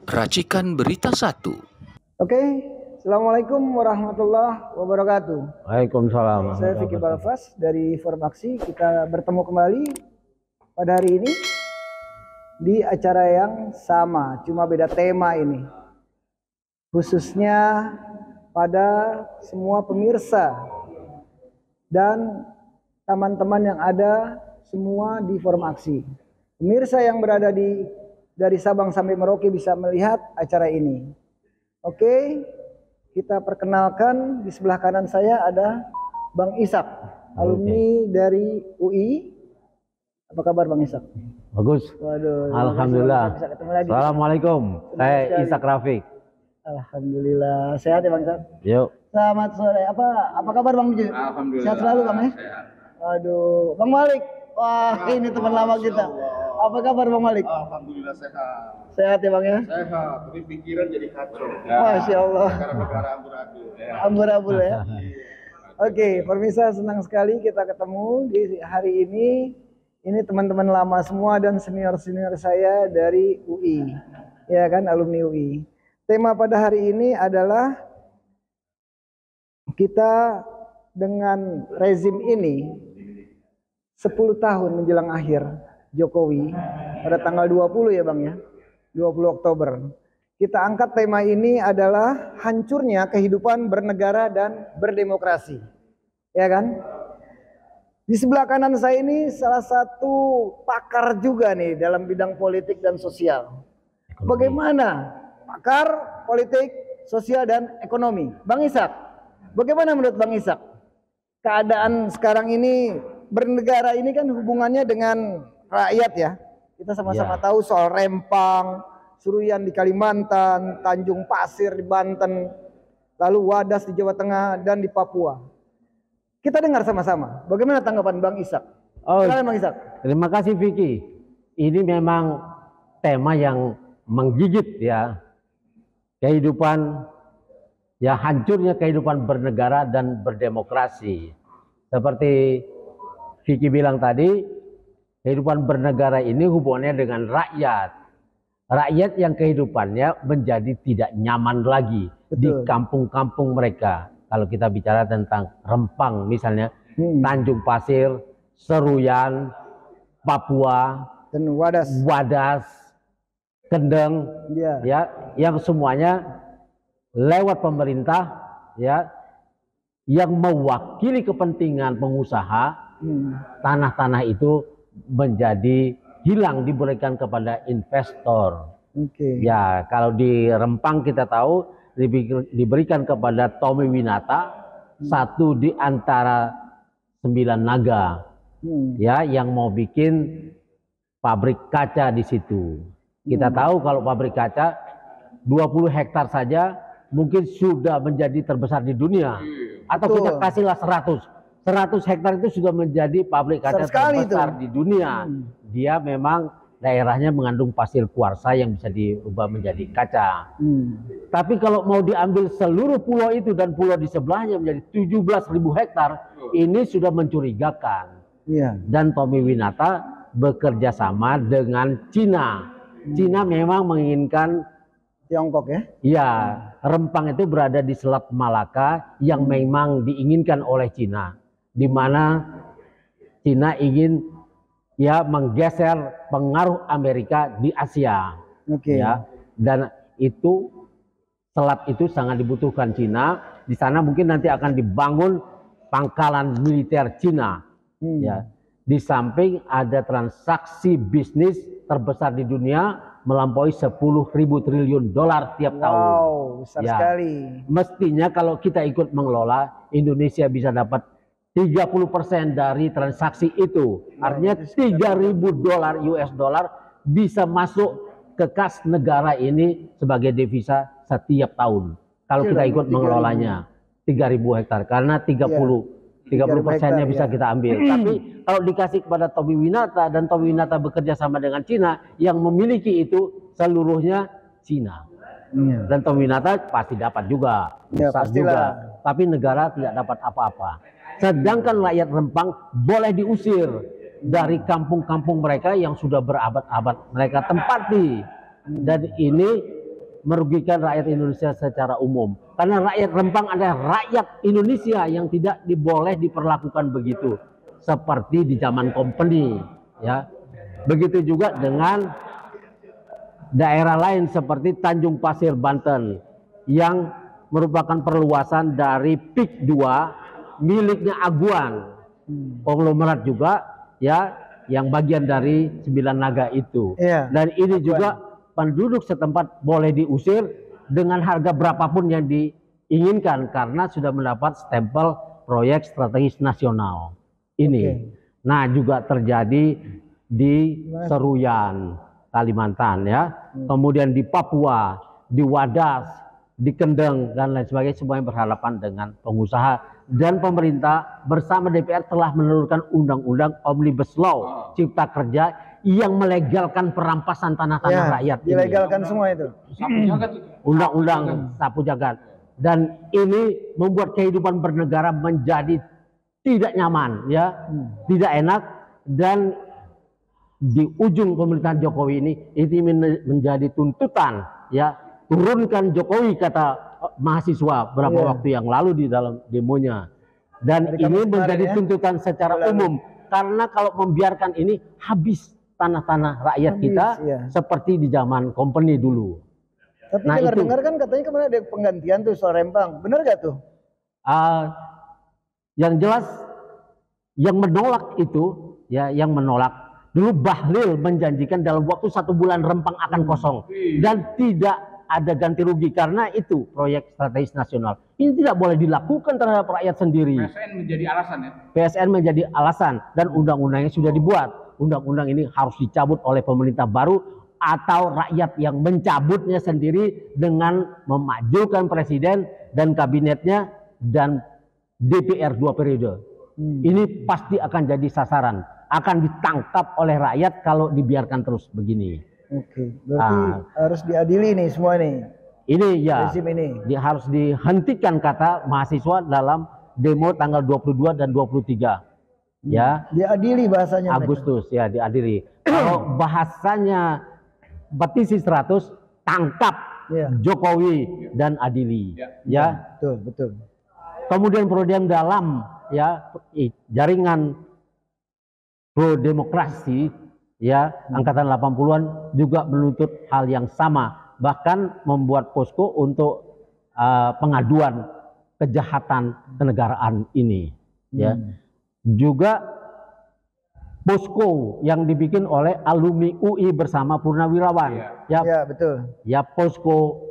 Racikan Berita 1. Oke, Assalamualaikum warahmatullahi wabarakatuh. Waalaikumsalam. Saya Vicky Balafas dari Formaksi. Kita bertemu kembali pada hari ini di acara yang sama, cuma beda tema ini. Khususnya pada semua pemirsa dan teman-teman yang ada semua di Formaksi. Pemirsa yang berada dari Sabang sampai Merauke bisa melihat acara ini. Oke, kita perkenalkan, di sebelah kanan saya ada Bang Ishak, alumni dari UI. Apa kabar Bang Ishak? Bagus. Waduh, Alhamdulillah. bisa ketemu lagi. Assalamualaikum. Saya Ishak Rafiq. Alhamdulillah. Sehat ya Bang Ishak? Yuk. Selamat sore. Apa kabar Bang Uji? Alhamdulillah. Sehat selalu Bang ya? Sehat. Aduh, Bang Malik. Wah, ini teman lama kita. Apa kabar Bang Malik? Alhamdulillah sehat. Sehat ya Bang ya? Sehat, tapi pikiran jadi kacau. Masya Allah. Negara-negara amburadul. Ambur-ambur ya. Oke, pemirsa, senang sekali kita ketemu di hari ini. Ini teman-teman lama semua dan senior-senior saya dari UI. Ya kan, alumni UI. Tema pada hari ini adalah kita dengan rezim ini 10 tahun menjelang akhir Jokowi pada tanggal 20 ya Bang ya. 20 Oktober. Kita angkat tema ini adalah hancurnya kehidupan bernegara dan berdemokrasi. Ya kan? Di sebelah kanan saya ini salah satu pakar juga nih dalam bidang politik dan sosial. Bagaimana pakar politik, sosial dan ekonomi? Bang Ishak, bagaimana menurut Bang Ishak? Keadaan sekarang ini bernegara ini kan hubungannya dengan rakyat ya. Kita sama-sama tahu soal Rempang, Suruyan di Kalimantan, Tanjung Pasir di Banten, lalu Wadas di Jawa Tengah dan di Papua. Kita dengar sama-sama. Bagaimana tanggapan Bang Ishak? Silakan Bang Ishak. Terima kasih Vicky. Ini memang tema yang menggigit ya. Kehidupan, ya hancurnya kehidupan bernegara dan berdemokrasi. Seperti Vicky bilang tadi, kehidupan bernegara ini hubungannya dengan rakyat. Rakyat yang kehidupannya menjadi tidak nyaman lagi. Betul. Di kampung-kampung mereka. Kalau kita bicara tentang Rempang misalnya, Tanjung Pasir, Seruyan, Papua, dan Wadas, Kendeng, ya, yang semuanya lewat pemerintah, ya, yang mewakili kepentingan pengusaha, tanah-tanah itu menjadi hilang diberikan kepada investor. Ya, kalau di Rempang kita tahu diberikan kepada Tommy Winata, satu di antara 9 naga, ya, yang mau bikin pabrik kaca di situ. Kita tahu kalau pabrik kaca 20 hektar saja mungkin sudah menjadi terbesar di dunia. Atau kita kasihlah 100 hektar itu sudah menjadi pabrik kaca terbesar di dunia. Dia memang daerahnya mengandung pasir kuarsa yang bisa diubah menjadi kaca. Tapi kalau mau diambil seluruh pulau itu dan pulau di sebelahnya menjadi 17.000 hektar, ini sudah mencurigakan. Dan Tommy Winata bekerja sama dengan Cina. Cina memang menginginkan Tiongkok ya? Ya, Rempang itu berada di Selat Malaka yang memang diinginkan oleh Cina, di mana Cina ingin ya menggeser pengaruh Amerika di Asia. Ya, dan itu selat itu sangat dibutuhkan Cina. Di sana mungkin nanti akan dibangun pangkalan militer Cina. Ya, di samping ada transaksi bisnis terbesar di dunia melampaui 10.000 triliun dolar tiap tahun. Wow, besar sekali. Mestinya kalau kita ikut mengelola, Indonesia bisa dapat 30% dari transaksi itu. Artinya 3.000 dolar US dollar bisa masuk ke kas negara ini sebagai devisa setiap tahun. Kalau kita ikut mengelolanya 3.000 hektar, karena 30%-nya bisa kita ambil. Tapi kalau dikasih kepada Tommy Winata dan Tommy Winata bekerja sama dengan Cina, yang memiliki itu seluruhnya Cina. Dan Tommy Winata pasti dapat juga, besar juga. Tapi negara tidak dapat apa-apa. Sedangkan rakyat Rempang boleh diusir dari kampung-kampung mereka yang sudah berabad-abad mereka tempati. Dan ini merugikan rakyat Indonesia secara umum. Karena rakyat Rempang adalah rakyat Indonesia yang tidak boleh diperlakukan begitu seperti di zaman company, ya. Begitu juga dengan daerah lain seperti Tanjung Pasir, Banten, yang merupakan perluasan dari PIK 2 miliknya Aguan, konglomerat juga, ya, yang bagian dari Sembilan Naga itu. Dan ini juga penduduk setempat boleh diusir dengan harga berapapun yang diinginkan karena sudah mendapat stempel proyek strategis nasional ini. Nah, juga terjadi di Seruyan, Kalimantan, ya. Kemudian di Papua, di Wadas, di Kendeng dan lain sebagainya, semuanya berhadapan dengan pengusaha, dan pemerintah bersama DPR telah menelurkan undang-undang Omnibus Law Cipta Kerja yang melegalkan perampasan tanah-tanah rakyat. Dilegalkan semua itu. Undang-undang sapu jagat. Dan ini membuat kehidupan bernegara menjadi tidak nyaman, ya, tidak enak. Dan di ujung pemerintahan Jokowi ini menjadi tuntutan, ya, turunkan Jokowi, kata mahasiswa beberapa waktu yang lalu di dalam demonya. Dan ini menjadi tuntutan secara umum karena kalau membiarkan ini habis tanah-tanah rakyat kita seperti di zaman company dulu. Tapi dengar-dengar kan katanya kemarin ada penggantian tuh soal Rempang, benar gak tuh? Yang jelas yang menolak itu, ya, yang menolak dulu Bahlil menjanjikan dalam waktu 1 bulan Rempang akan kosong dan tidak ada ganti rugi karena itu proyek strategis nasional. Ini tidak boleh dilakukan terhadap rakyat sendiri. PSN menjadi alasan, ya. PSN menjadi alasan dan undang-undangnya sudah dibuat. Undang-undang ini harus dicabut oleh pemerintah baru atau rakyat yang mencabutnya sendiri dengan memajukan presiden dan kabinetnya dan DPR 2 periode. Ini pasti akan jadi sasaran, akan ditangkap oleh rakyat kalau dibiarkan terus begini. Berarti harus diadili nih semua nih. Ini ya, rezim ini harus dihentikan, kata mahasiswa dalam demo tanggal 22 dan 23. Ya, diadili bahasanya Agustus mereka. Ya, diadili. Kalau bahasanya petisi 100, tangkap Jokowi dan adili. Ya, betul. Kemudian Prodem dalam, ya, jaringan pro demokrasi, ya, angkatan 80-an juga menuntut hal yang sama, bahkan membuat posko untuk pengaduan kejahatan kenegaraan ini, ya. Juga posko yang dibikin oleh alumni UI bersama Purnawirawan, ya, betul. Ya, posko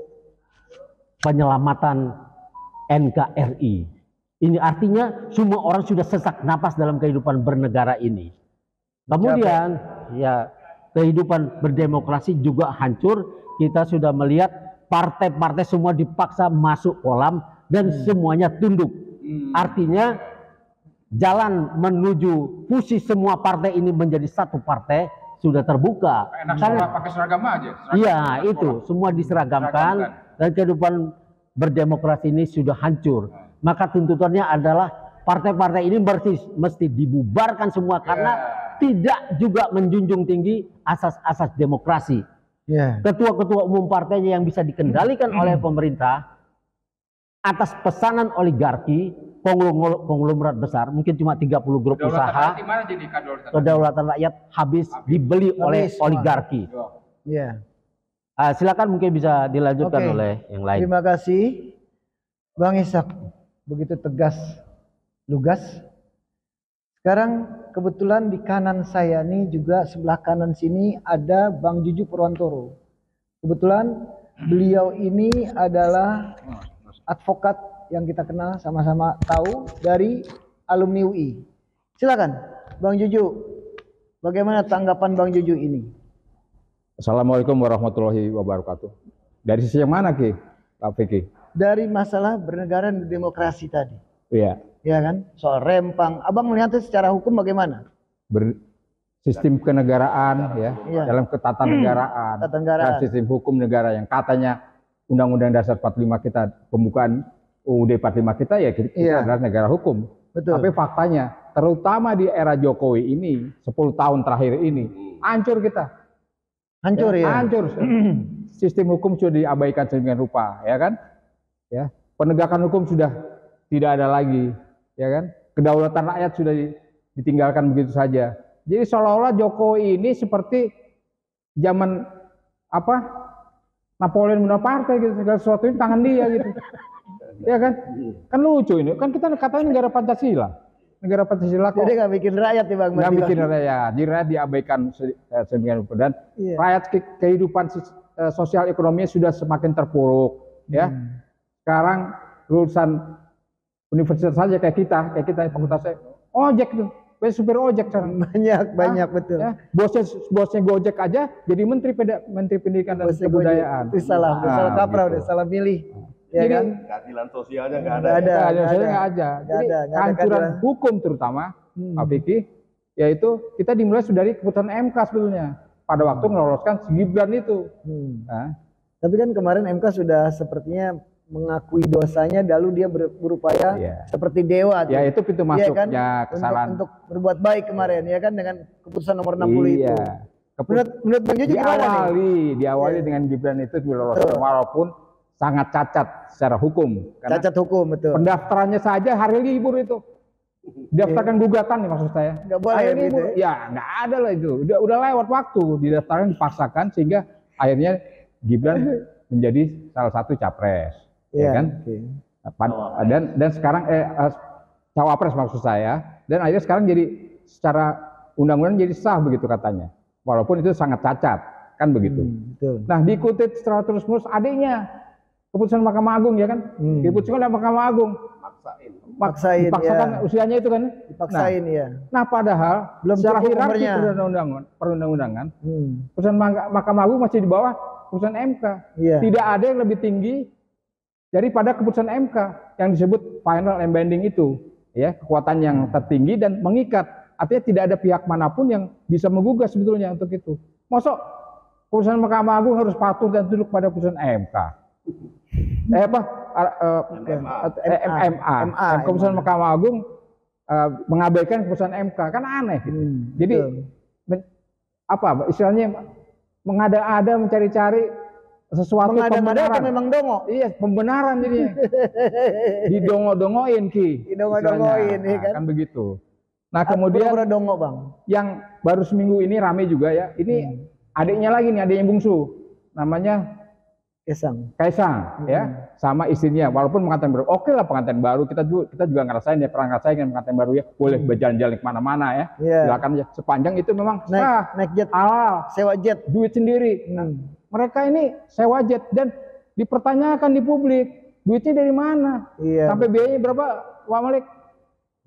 penyelamatan NKRI. Ini artinya semua orang sudah sesak napas dalam kehidupan bernegara ini. Kemudian, ya, kehidupan berdemokrasi juga hancur. Kita sudah melihat partai-partai semua dipaksa masuk kolam dan semuanya tunduk. Artinya jalan menuju fusi semua partai ini menjadi satu partai sudah terbuka. Enak sekolah pakai seragam aja. Iya, itu semua diseragamkan dan kehidupan berdemokrasi ini sudah hancur. Maka tuntutannya adalah partai-partai ini mesti dibubarkan semua karena tidak juga menjunjung tinggi asas-asas demokrasi. Ketua-ketua umum partainya yang bisa dikendalikan oleh pemerintah atas pesanan oligarki, konglomerat besar, mungkin cuma 30 grup usaha. Kedaulatan rakyat habis dibeli oleh oligarki. Silakan, mungkin bisa dilanjutkan oleh yang lain. Terima kasih Bang Ishak, begitu tegas, lugas. Sekarang kebetulan di kanan saya nih juga sebelah kanan sini ada Bang Juju Purwantoro. Kebetulan beliau ini adalah advokat yang kita kenal, sama-sama tahu, dari alumni UI. Silakan Bang Juju, bagaimana tanggapan Bang Juju ini? Assalamualaikum warahmatullahi wabarakatuh. Dari sisi yang mana, Ki? Pak Fikri? Dari masalah bernegara dan demokrasi tadi. Iya. Ya kan? Soal Rempang. Abang melihatnya secara hukum bagaimana? Sistem kenegaraan, dalam ketatanegaraan, dan sistem hukum negara yang katanya Undang-Undang Dasar 45 kita, pembukaan UUD 45 kita, ya kita adalah negara hukum. Betul. Tapi faktanya, terutama di era Jokowi ini, 10 tahun terakhir ini, hancur kita. Hancur ya? Hancur. sistem hukum sudah diabaikan sedemikian rupa, ya kan? Ya, penegakan hukum sudah tidak ada lagi, ya kan? Kedaulatan rakyat sudah ditinggalkan begitu saja. Jadi seolah-olah Jokowi ini seperti zaman apa? Napoleon Bonaparte gitu, segala sesuatu ini tangan dia gitu. Ya kan? Kan lucu ini. Kan kita katanya negara Pancasila. Negara Pancasila kok. Jadi nggak bikin rakyat ya Bang. Nggak bikin rakyat. Jadi rakyat diabaikan sedemikian rupa. Dan rakyat kehidupan sosial ekonominya sudah semakin terpuruk. Ya. Sekarang lulusan universitas saja kayak kita fakultas saya, ojek tuh. Supir ojek sekarang banyak betul. Ya, bosnya Gojek aja jadi menteri pendidikan dan kebudayaan. Itu salah kaprah, udah salah milih. Ya jadi, kan? Keadilan sosialnya nggak ada. Nggak ada. Jadi kehancuran hukum terutama, Pak Vicky, yaitu kita dimulai dari keputusan MK sebetulnya pada waktu meloloskan si Gibran itu. Nah. Tapi kan kemarin MK sudah sepertinya mengakui dosanya, lalu dia berupaya seperti dewa. Ya itu pintu masuknya kesalahan untuk berbuat baik kemarin, ya kan, dengan keputusan nomor 60 itu. Menurut Bang Jojo gimana nih? Diawali dengan Gibran itu diloloskan walaupun sangat cacat secara hukum. Cacat hukum, betul. Pendaftarannya saja hari libur itu. Daftarkan gugatan nih maksud saya. Nggak boleh hari libur. Ya nggak ada lah itu. Udah lewat waktu, didaftarkan dipaksakan sehingga akhirnya Gibran menjadi salah satu capres. Ya kan? Dan sekarang cawapres maksud saya, dan akhirnya sekarang jadi secara undang-undang jadi sah begitu katanya, walaupun itu sangat cacat kan begitu. Nah diikuti secara terus-menerus adiknya keputusan Mahkamah Agung, ya kan? Diputuskan oleh Mahkamah Agung, dipaksakan usianya itu kan, dipaksain Nah padahal belum secara hierarki perundang-undangan, keputusan Mahkamah Agung masih di bawah keputusan MK. Tidak ada yang lebih tinggi daripada keputusan MK yang disebut final and binding itu, ya, kekuatan yang tertinggi dan mengikat. Artinya tidak ada pihak manapun yang bisa menggugat sebetulnya untuk itu. Masa keputusan Mahkamah Agung harus patuh dan tunduk pada keputusan MK? Keputusan Mahkamah Agung mengabaikan keputusan MK, kan aneh. Jadi istilahnya mengada-ada, mencari-cari sesuatu pembenaran. Memang dongo. Iya, pembenaran jadinya. Didongo-dongoin Ki. Didongo-dongoin, kan begitu. Nah, kemudian dongo, Bang. Yang baru seminggu ini rame juga ya. Ini adiknya lagi nih, adiknya bungsu. Namanya Kaisang, ya, sama istrinya. Walaupun pengantin baru, oke lah pengantin baru. Kita juga ngerasain ya, pernah ngerasain kan pengantin baru ya. Boleh berjalan-jalan kemana-mana ya. Silakan aja. Sepanjang itu memang naik jet, halal, sewa jet, duit sendiri. Mereka ini sewa jet dan dipertanyakan di publik, duitnya dari mana? Sampai biayanya berapa, Pak Malik?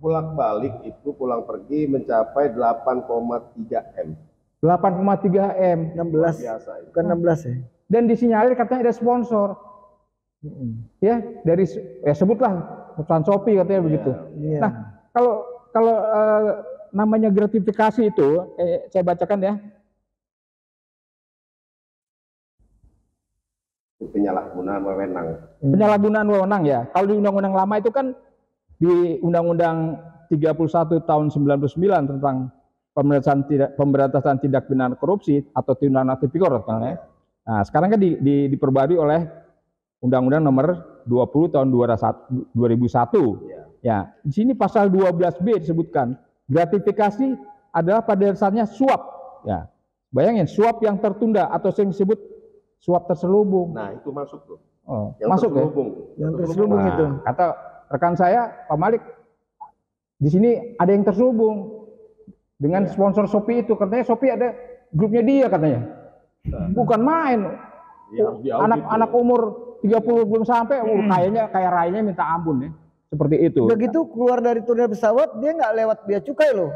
Bolak-balik itu pulang pergi mencapai 8,3 M. 8,3 M. 16. Biasa, bukan 16 ya. Dan disinyalir katanya ada sponsor. Ya, dari sebutlah perusahaan Shopee katanya begitu. Nah, kalau namanya gratifikasi itu, saya bacakan ya. Penyalahgunaan wewenang. Penyalahgunaan wewenang ya. Kalau di undang-undang lama itu kan di Undang-Undang 31 tahun 99 tentang pemberantasan tindak pidana korupsi atau tindak tipikor katanya. Nah, sekarang kan diperbarui oleh Undang-Undang nomor 20 tahun 2001. Ya, di sini pasal 12B disebutkan gratifikasi adalah pada dasarnya suap. Ya. Bayangin suap yang tertunda atau yang disebut suap terselubung. Nah, itu masuk tuh. Yang masuk terselubung. Yang terselubung itu. Kata rekan saya, Pak Malik, di sini ada yang terselubung dengan sponsor Shopee itu. Katanya Shopee ada grupnya dia katanya. Bukan main. Anak umur 30 belum sampai, kayaknya kayak rayanya minta ampun ya. Seperti itu. Begitu keluar dari terminal pesawat, dia nggak lewat bea cukai loh.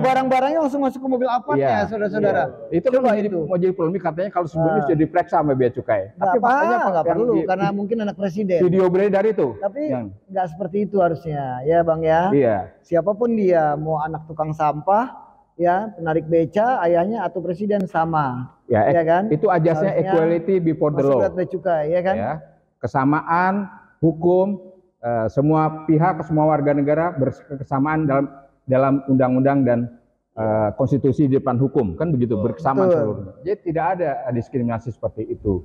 Barang-barangnya langsung masuk ke mobil Avanza, saudara-saudara. Itu kan mau jadi polemik katanya kalau sebelumnya sudah diperiksa sama bea cukai. Tapi faktanya nggak perlu, karena mungkin anak presiden. Video beredar itu. Tapi nggak seperti itu harusnya, ya Bang ya. Iya. Siapapun dia, mau anak tukang sampah, ya penarik beca, ayahnya atau presiden sama. Ya kan? Itu ajasnya equality before the law. Bea cukai, ya kan? Ya. Kesamaan hukum. Semua pihak, semua warga negara berkesamaan dalam undang-undang dan konstitusi di depan hukum, kan begitu, berkesamaan Betul. seluruhnya. Jadi tidak ada diskriminasi seperti itu,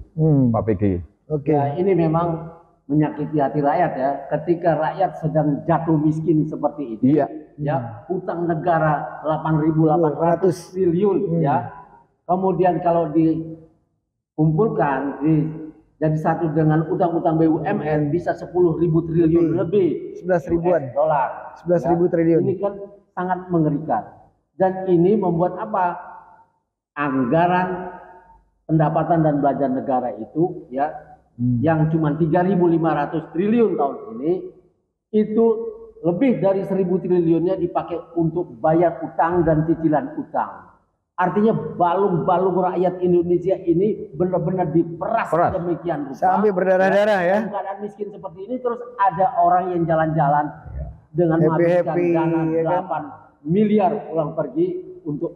Pak Pegi. Oke. Ya, ini memang menyakiti hati rakyat ya, ketika rakyat sedang jatuh miskin seperti ini. Iya. Ya, utang negara 8.800 triliun ya. Kemudian kalau dikumpulkan jadi satu dengan utang-utang BUMN bisa 10.000 triliun lebih. 11 ribuan. Dolar. 11.000 triliun. Ini kan sangat mengerikan. Dan ini membuat apa? Anggaran pendapatan dan belanja negara itu ya yang cuma 3.500 triliun tahun ini itu lebih dari 1.000 triliunnya dipakai untuk bayar utang dan cicilan utang. Artinya balung-balung rakyat Indonesia ini benar-benar diperas demikian rupa. Sampai berdarah-darah ya. Dalam keadaan miskin seperti ini terus ada orang yang jalan-jalan dengan menghabiskan dana ya 8 miliar pulang pergi untuk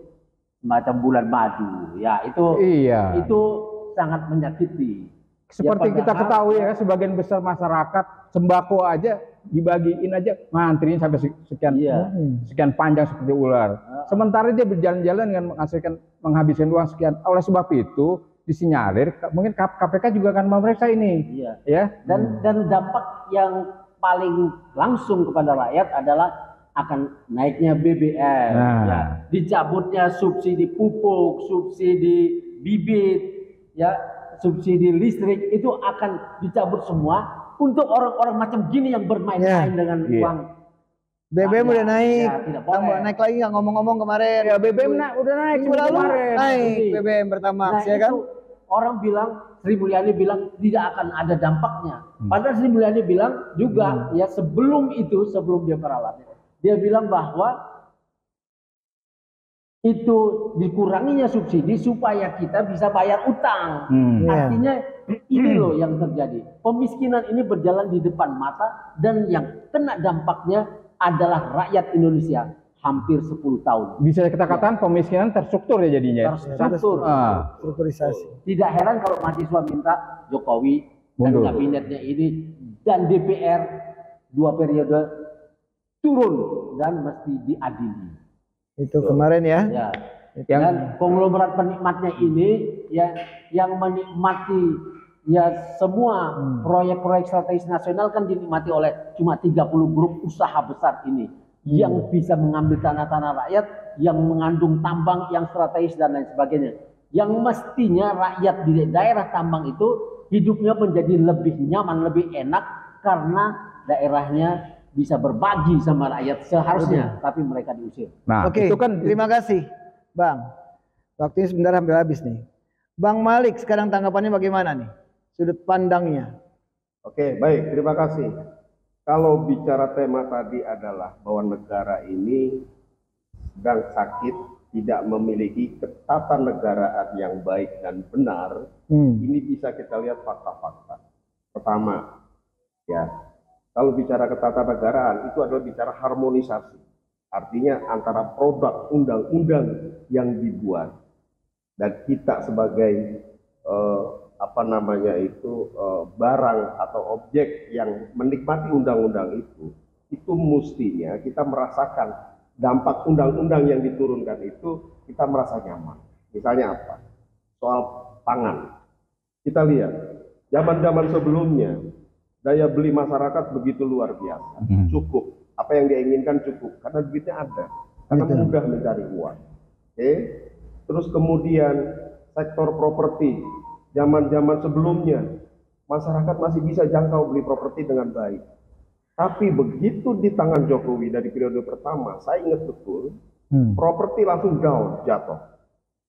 semacam bulan madu. Ya, itu sangat menyakiti. Seperti ya, kita ketahui ya, sebagian besar masyarakat sembako aja dibagiin aja ngantriin sampai sekian panjang seperti ular. Sementara dia berjalan-jalan dengan menghabiskan uang sekian. Oleh sebab itu disinyalir mungkin KPK juga akan memeriksa ini. Iya. Ya. Dan dampak yang paling langsung kepada rakyat adalah akan naiknya BBM, ya, dicabutnya subsidi pupuk, subsidi bibit, ya, subsidi listrik itu akan dicabut semua untuk orang-orang macam gini yang bermain-main dengan uang. BBM udah naik, tambah naik lagi nggak ngomong-ngomong kemarin. Ya BBM udah naik kemarin. Naik BBM pertama, ya kan? Orang bilang, Sri Mulyani bilang tidak akan ada dampaknya. Padahal Sri Mulyani bilang juga ya sebelum dia peralat, dia bilang bahwa itu dikuranginya subsidi supaya kita bisa bayar utang. Artinya ini loh yang terjadi. Pemiskinan ini berjalan di depan mata dan yang kena dampaknya adalah rakyat Indonesia hampir 10 tahun. Bisa kita katakan pemiskinan terstruktur ya jadinya. Terstruktur. Strukturisasi. Tidak heran kalau mahasiswa minta Jokowi dan kabinetnya ini dan DPR 2 periode turun dan mesti diadili. Itu kemarin ya. Dan konglomerat penikmatnya ini ya yang menikmati ya semua proyek-proyek strategis nasional kan dinikmati oleh cuma 30 grup usaha besar ini yang bisa mengambil tanah-tanah rakyat yang mengandung tambang yang strategis dan lain sebagainya. Yang mestinya rakyat di daerah tambang itu hidupnya menjadi lebih nyaman, lebih enak karena daerahnya bisa berbagi sama rakyat seharusnya, tapi mereka diusir. Nah, oke, itu kan terima kasih, Bang. Waktunya sebentar hampir habis nih. Bang Malik, sekarang tanggapannya bagaimana nih? Sudut pandangnya. Oke, baik, terima kasih. Kalau bicara tema tadi adalah bahwa negara ini sedang sakit, tidak memiliki ketatanegaraan yang baik dan benar, ini bisa kita lihat fakta-fakta. Pertama, ya, kalau bicara ketatanegaraan itu adalah bicara harmonisasi. Artinya antara produk undang-undang yang dibuat dan kita sebagai barang atau objek yang menikmati undang-undang itu mestinya kita merasakan dampak undang-undang yang diturunkan itu kita merasa nyaman. Misalnya apa? Soal pangan. Kita lihat zaman-zaman sebelumnya daya beli masyarakat begitu luar biasa, cukup. Apa yang dia inginkan cukup, karena duitnya ada, karena mudah mencari uang. Oke. Terus kemudian sektor properti, zaman-zaman sebelumnya masyarakat masih bisa jangkau beli properti dengan baik. Tapi begitu di tangan Jokowi dari periode pertama, saya ingat betul, properti langsung down, jatuh,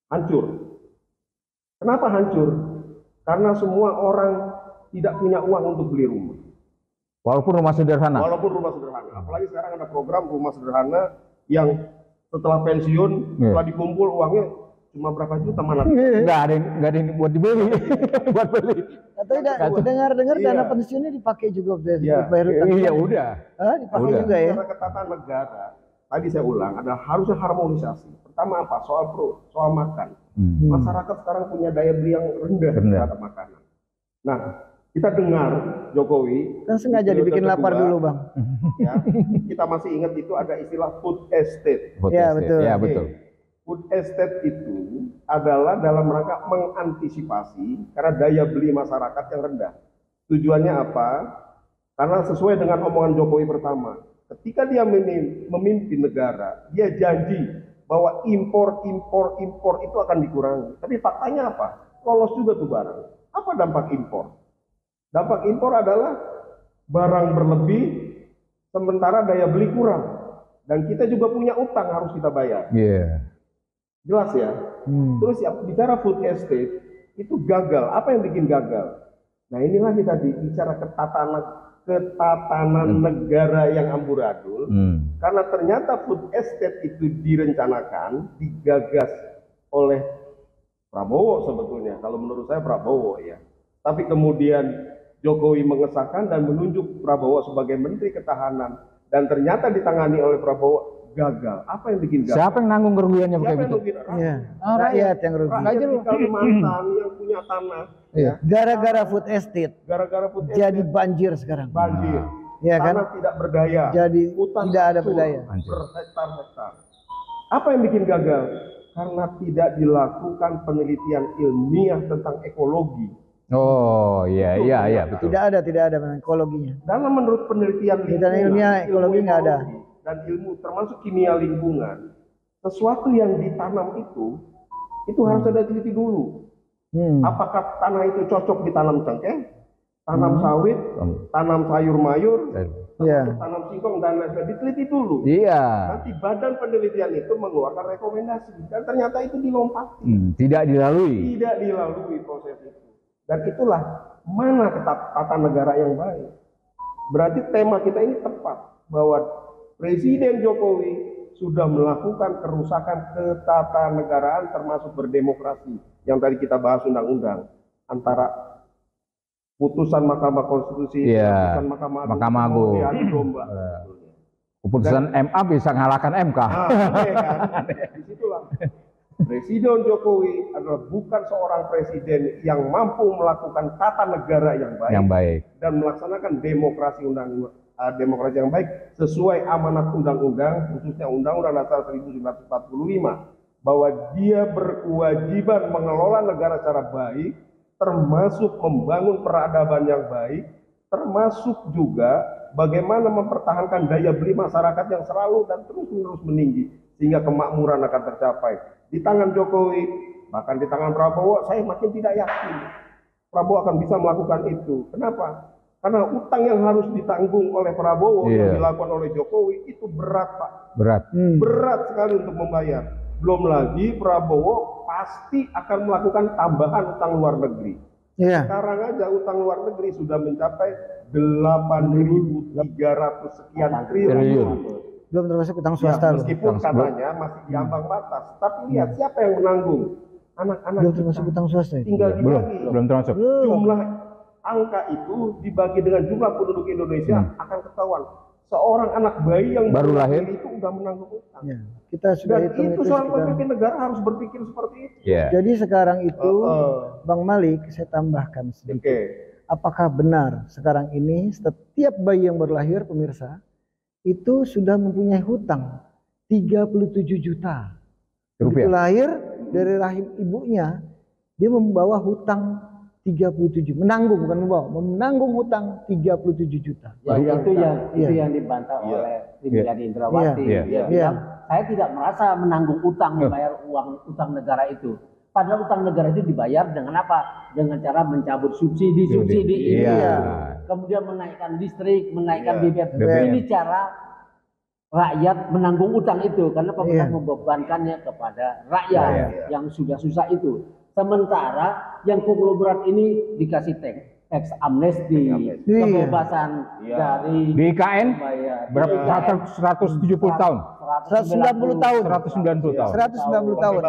hancur. Kenapa hancur? Karena semua orang tidak punya uang untuk beli rumah. Walaupun rumah sederhana. Walaupun rumah sederhana. Apalagi sekarang ada program rumah sederhana yang setelah pensiun, setelah dikumpul uangnya cuma berapa juta mana? Nggak ada yang buat dibeli, buat beli. Atau dengar dana pensiunnya dipakai juga buat bayar utang. Iya udah. Dipakai juga ya. Karena ketatanegaraan, tadi saya ulang, ada harusnya harmonisasi. Pertama apa? Soal makan. Masyarakat sekarang punya daya beli yang rendah terhadap makanan. Nah, kita dengar Jokowi. Kan sengaja dibikin lapar dulu, Bang. Ya, kita masih ingat itu ada istilah food estate. Ya, betul. Ya, betul. Food estate itu adalah dalam rangka mengantisipasi karena daya beli masyarakat yang rendah. Tujuannya apa? Karena sesuai dengan omongan Jokowi pertama, ketika dia memimpin negara, dia janji bahwa impor itu akan dikurangi. Tapi faktanya apa? Lolos juga tuh barang. Apa dampak impor? Dampak impor adalah barang berlebih, sementara daya beli kurang. Dan kita juga punya utang harus kita bayar. Jelas ya? Terus ya, bicara food estate, itu gagal. Apa yang bikin gagal? Nah inilah kita bicara ketatanan negara yang amburadul. Karena ternyata food estate itu direncanakan, digagas oleh Prabowo sebetulnya. Kalau menurut saya Prabowo ya. Tapi kemudian Jokowi mengesahkan dan menunjuk Prabowo sebagai Menteri Ketahanan. Dan ternyata ditangani oleh Prabowo, gagal. Apa yang bikin gagal? Siapa yang nanggung kerugiannya Siapa pakai yang gitu? rugi? Rakyat yang rugi. Rakyat di Kalimantan yang punya tanah. Iya. Gara-gara food estate. Gara-gara food estate. Jadi banjir sekarang. Banjir. Iya kan? Tanah tidak berdaya. Jadi Hutan tidak ada hancur berdaya. berhektar-hektar. Apa yang bikin gagal? Karena tidak dilakukan penelitian ilmiah tentang ekologi. Oh, iya, betul. Tidak ada ekologinya. Dalam menurut penelitian Penelitian ilmiah ekologi nggak ada. Dan ilmu termasuk kimia lingkungan, sesuatu yang ditanam itu harus ada teliti dulu. Apakah tanah itu cocok ditanam cengkeh, tanam sawit, tanam sayur mayur, tanam singkong dan lain sebagainya, diteliti dulu. Iya. Nanti badan penelitian itu mengeluarkan rekomendasi dan ternyata itu dilompati. Tidak dilalui. Tidak dilalui proses itu. Dan itulah mana tata negara yang baik. Berarti tema kita ini tepat bahwa Presiden Jokowi sudah melakukan kerusakan ketatanegaraan termasuk berdemokrasi. Yang tadi kita bahas undang-undang antara putusan Mahkamah Konstitusi, putusan Mahkamah Agung, diadu domba. Keputusan MA bisa mengalahkan MK. Kan? Disitulah Presiden Jokowi adalah bukan seorang presiden yang mampu melakukan tata negara yang baik, dan melaksanakan demokrasi demokrasi yang baik sesuai amanat undang-undang, khususnya Undang-Undang Dasar 1945, bahwa dia berkewajiban mengelola negara secara baik, termasuk membangun peradaban yang baik, termasuk juga bagaimana mempertahankan daya beli masyarakat yang selalu dan terus-menerus meninggi sehingga kemakmuran akan tercapai. Di tangan Jokowi, bahkan di tangan Prabowo, saya makin tidak yakin Prabowo akan bisa melakukan itu. Kenapa? Karena utang yang harus ditanggung oleh Prabowo yang dilakukan oleh Jokowi itu berat, Pak. Berat sekali untuk membayar. Belum lagi Prabowo pasti akan melakukan tambahan utang luar negeri. Sekarang aja utang luar negeri sudah mencapai 8.300 sekian triliun. Belum termasuk utang swasta. Meskipun katanya masih di ambang batas. Tapi lihat siapa yang menanggung? Anak-anak belum termasuk utang swasta. Tinggal dibagi. Belum termasuk. Jumlah angka itu dibagi dengan jumlah penduduk Indonesia akan ketahuan. Seorang anak bayi yang baru lahir itu udah menanggung utang. Kita sudah hitung itu seorang pemimpin negara harus berpikir seperti itu. Jadi sekarang itu Bang Malik, saya tambahkan sedikit. Apakah benar sekarang ini setiap bayi yang baru lahir, pemirsa, itu sudah mempunyai hutang 37 juta. Begitu lahir dari rahim ibunya, dia membawa hutang 37, menanggung bukan membawa, menanggung hutang 37 juta. Itu yang dibantah oleh Tribriyadi Indrawati. Dia bilang, saya tidak merasa menanggung utang, membayar utang negara itu. Padahal utang negara itu dibayar dengan apa? Dengan cara mencabut subsidi ini. Kemudian menaikkan listrik, menaikkan BBM. Ini cara rakyat menanggung utang itu karena pemerintah membebankannya kepada rakyat yang sudah susah itu. Sementara yang konglomerat ini dikasih tax amnesty, kebebasan dari di IKN berapa? 170 tahun. 190 tahun. 190 tahun. 190 tahun.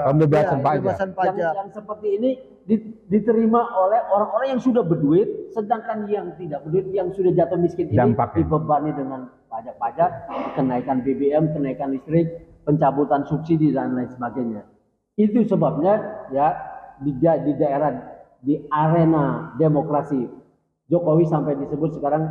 Pembebasan pajak. Yang seperti ini diterima oleh orang-orang yang sudah berduit, sedangkan yang tidak berduit, yang sudah jatuh miskin ini dibebani dengan pajak-pajak, kenaikan BBM, kenaikan listrik, pencabutan subsidi dan lain sebagainya. Itu sebabnya ya di daerah, di arena demokrasi Jokowi sampai disebut sekarang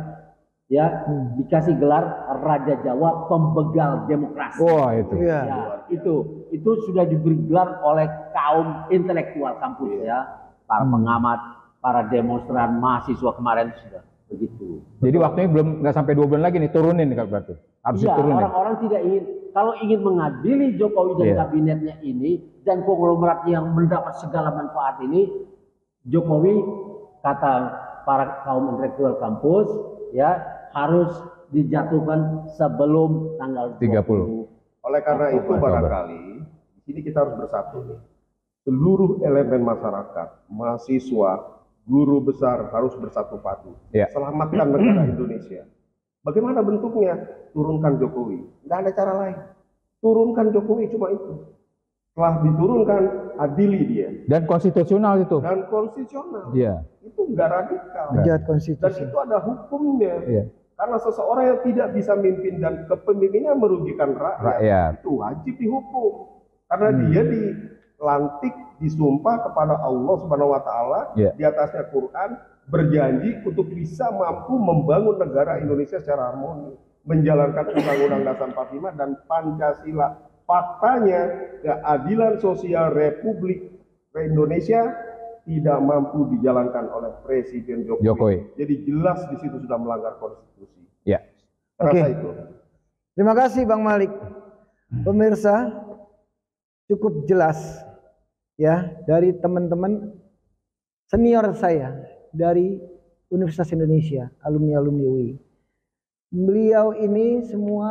ya dikasih gelar Raja Jawa pembegal demokrasi. Wah, itu. Iya. Ya, itu sudah diberi gelar oleh kaum intelektual kampus ya, para pengamat, para demonstran, mahasiswa kemarin sudah begitu. Jadi waktunya belum nggak sampai 2 bulan lagi nih turunin kalau berarti. Harus Ya, diturunin. orang-orang tidak ingin, kalau ingin mengadili Jokowi dan kabinetnya ini dan konglomerat yang mendapat segala manfaat ini, Jokowi kata para kaum intelektual kampus ya harus dijatuhkan sebelum tanggal 30. Oleh karena itu barangkali di sini kita harus bersatu nih. Seluruh elemen masyarakat, mahasiswa, guru besar harus bersatu padu. Selamatkan negara Indonesia. Bagaimana bentuknya? Turunkan Jokowi. Tidak ada cara lain. Turunkan Jokowi, cuma itu. Setelah diturunkan, adili dia. Dan konstitusional itu. Dan konstitusional. Iya. Itu nggak radikal. Menjahat Dan konstitusi. itu ada hukumnya. Iya. Karena seseorang yang tidak bisa mimpin dan kepemimpinannya merugikan rakyat, itu wajib dihukum. Karena dia dilantik, disumpah kepada Allah Subhanahu wa Ta'ala, di atasnya Quran, berjanji untuk bisa mampu membangun negara Indonesia secara harmoni, menjalankan Undang-Undang Dasar 45 dan Pancasila. Faktanya, keadilan sosial Republik Indonesia tidak mampu dijalankan oleh Presiden Jokowi. Jadi jelas di situ sudah melanggar konstitusi. Ya. Oke. Itu. Terima kasih Bang Malik. Pemirsa, cukup jelas ya dari teman-teman senior saya dari Universitas Indonesia, alumni-alumni UI. Beliau ini semua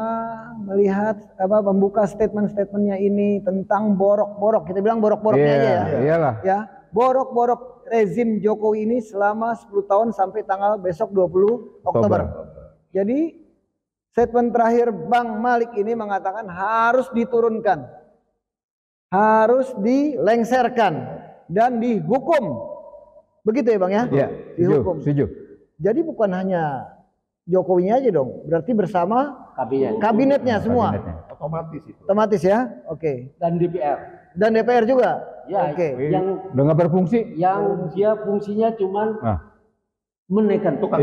melihat membuka statement-statementnya ini tentang borok-borok. Kita bilang borok-boroknya aja ya. Iyalah. Ya, borok-borok rezim Jokowi ini selama 10 tahun sampai tanggal besok 20 Oktober. Jadi statement terakhir Bang Malik ini mengatakan harus diturunkan, harus dilengserkan dan dihukum. Begitu ya Bang ya? Iya, dihukum. Setuju. Jadi bukan hanya Jokowinya aja dong, berarti bersama kabinetnya semua. Otomatis itu. Otomatis ya? Oke. Dan DPR. Dan DPR juga? Ya, yang udah nggak berfungsi? Yang dia fungsinya cuman menekan tukang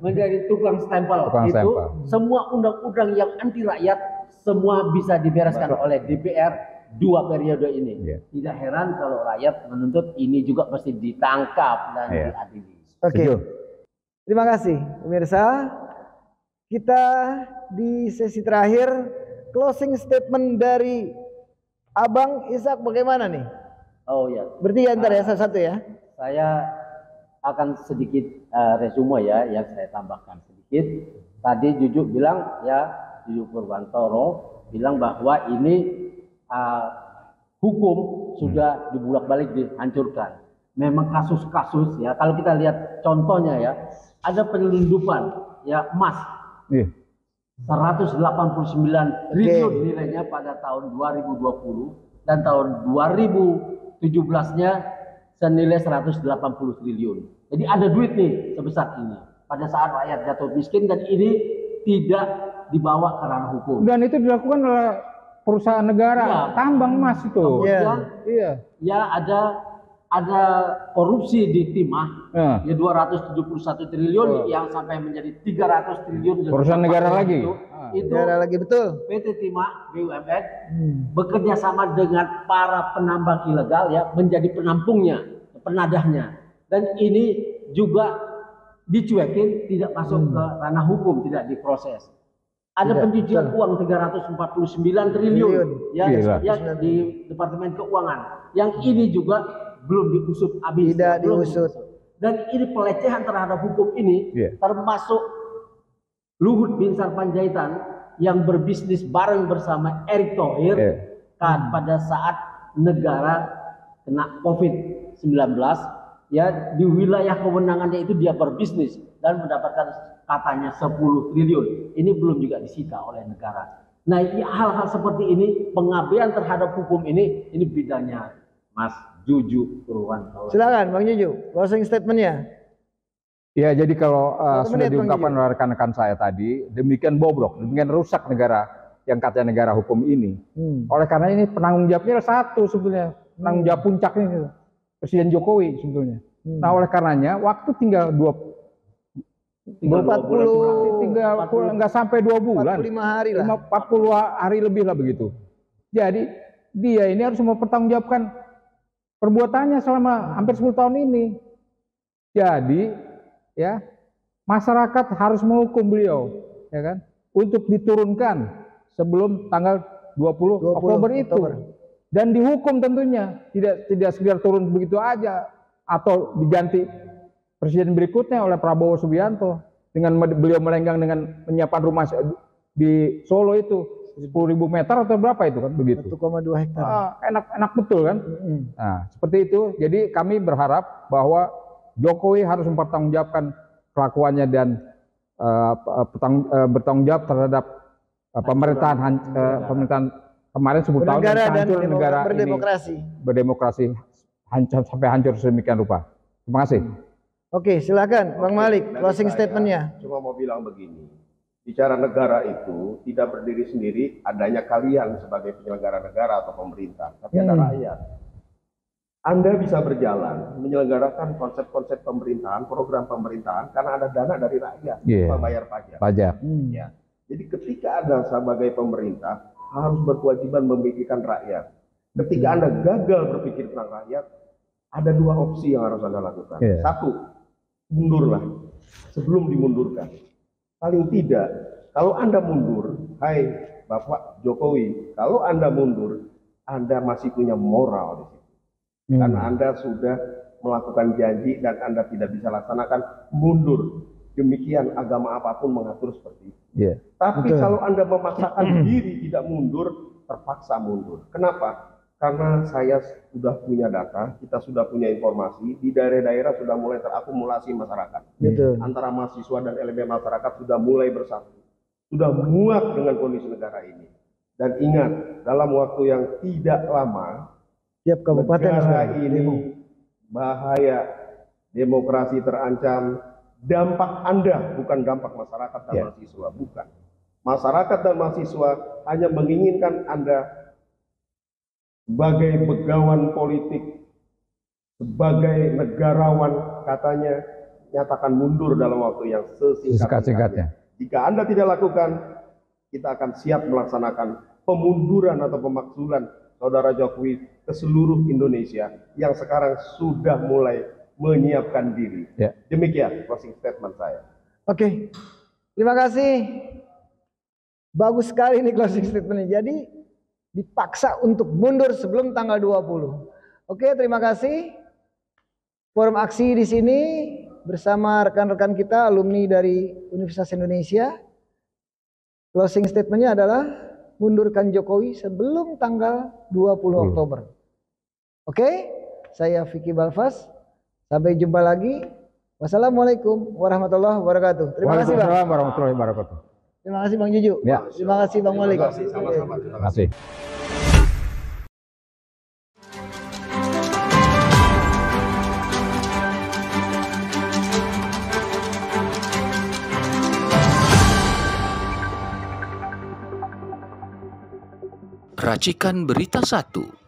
menjadi tukang stempel. Itu semua undang-undang yang anti rakyat semua bisa dibereskan oleh DPR 2 periode ini. Tidak heran kalau rakyat menuntut ini juga mesti ditangkap dan diadili. Oke. Terima kasih pemirsa. Kita di sesi terakhir closing statement dari Abang Ishak bagaimana nih? Oh ya. Bertiga ntar ya satu-satu ya. Saya akan sedikit resume ya yang saya tambahkan sedikit. Tadi Juju bilang ya, Juju Purwantoro bilang bahwa ini hukum sudah dibulak-balik dihancurkan. Memang kasus-kasus ya, kalau kita lihat contohnya ya, ada penyelundupan ya emas 189 triliun nilainya pada tahun 2020 dan tahun 2017-nya senilai 180 triliun. Jadi ada duit nih sebesar ini pada saat rakyat jatuh miskin dan ini tidak dibawa ke ranah hukum. Dan itu dilakukan oleh perusahaan negara, tambang emas itu. Ya ada korupsi di timah ya 271 triliun yang sampai menjadi 300 triliun perusahaan negara lagi itu negara lagi betul. PT Timah BUMN bekerja sama dengan para penambang ilegal ya menjadi penampungnya, penadahnya, dan ini juga dicuekin, tidak masuk ke ranah hukum, tidak diproses. Ada pencucian uang 349 triliun ya di Departemen Keuangan yang ini juga belum diusut habis. Tidak diusut. Dan ini pelecehan terhadap hukum ini termasuk Luhut Binsar Panjaitan yang berbisnis bareng bersama Erick Thohir pada saat negara kena COVID-19 ya di wilayah kewenangannya itu dia berbisnis dan mendapatkan katanya 10 triliun. Ini belum juga disita oleh negara. Nah, hal-hal seperti ini, pengabaian terhadap hukum ini bidangnya Mas Juju Purwantoro. Silakan Bang Juju, closing statementnya. Ya, jadi kalau sudah diungkapkan oleh rekan-rekan saya tadi, demikian bobrok, demikian rusak negara yang katanya negara hukum ini. Oleh karena ini penanggung jawabnya satu sebetulnya, penanggung jawab puncaknya itu Presiden Jokowi sebetulnya. Nah, oleh karenanya waktu tinggal 40 tinggal nggak sampai 2 bulan. 45 hari lah. 40 hari lebih lah begitu. Jadi dia ini harus mempertanggungjawabkan perbuatannya selama hampir 10 tahun ini. Jadi ya masyarakat harus menghukum beliau, ya kan, untuk diturunkan sebelum tanggal 20 Oktober itu. Dan dihukum tentunya, tidak sekedar turun begitu aja atau diganti presiden berikutnya oleh Prabowo Subianto dengan beliau melenggang dengan menyiapkan rumah di Solo itu 10.000 meter atau berapa itu kan begitu. 1,2 hektar. Enak betul kan. Nah, seperti itu. Jadi kami berharap bahwa Jokowi harus mempertanggungjawabkan kelakuannya dan bertanggung jawab terhadap pemerintahan kemarin 10 tahun dan hancur negara berdemokrasi. Berdemokrasi sampai hancur sedemikian rupa. Terima kasih. Oke, silakan Bang Malik, closing statementnya. Cuma mau bilang begini, bicara negara itu tidak berdiri sendiri, adanya kalian sebagai penyelenggara negara atau pemerintah, tapi ada rakyat. Anda bisa berjalan menyelenggarakan konsep-konsep pemerintahan, program pemerintahan karena ada dana dari rakyat, membayar pajak. Ya. Jadi ketika Anda sebagai pemerintah harus berkewajiban memikirkan rakyat. Ketika Anda gagal berpikir tentang rakyat, ada 2 opsi yang harus Anda lakukan. Satu, mundurlah sebelum dimundurkan. Paling tidak, kalau Anda mundur, hai Bapak Jokowi, kalau Anda mundur, Anda masih punya moral di situ. Karena Anda sudah melakukan janji dan Anda tidak bisa laksanakan, mundur. Demikian agama apapun mengatur seperti itu. Tapi kalau Anda memaksakan diri tidak mundur, terpaksa mundur. Kenapa? Karena saya sudah punya data, kita sudah punya informasi, di daerah-daerah sudah mulai terakumulasi masyarakat. Antara mahasiswa dan elemen masyarakat sudah mulai bersatu. Sudah muak dengan kondisi negara ini. Dan ingat, dalam waktu yang tidak lama, tiap kabupaten negara ini bahaya, demokrasi terancam. Dampak Anda bukan dampak masyarakat dan mahasiswa, bukan. Masyarakat dan mahasiswa hanya menginginkan Anda sebagai begawan politik, sebagai negarawan, katanya nyatakan mundur dalam waktu yang sesingkat-singkatnya. Jika Anda tidak lakukan, kita akan siap melaksanakan pemunduran atau pemakzulan Saudara Jokowi ke seluruh Indonesia yang sekarang sudah mulai menyiapkan diri. Demikian closing statement saya. Oke, terima kasih. Bagus sekali nih closing statementnya. Jadi dipaksa untuk mundur sebelum tanggal 20. Oke, terima kasih. Forum aksi di sini bersama rekan-rekan kita alumni dari Universitas Indonesia. Closing statementnya adalah mundurkan Jokowi sebelum tanggal 20 Oktober. Oke, saya Vicky Balfas. Sampai jumpa lagi. Wassalamualaikum warahmatullahi wabarakatuh. Terima kasih Bang. Waalaikumsalam warahmatullahi wabarakatuh. Terima kasih Bang Juju. Terima kasih Bang Malik. Terima kasih. Racikan Berita 1.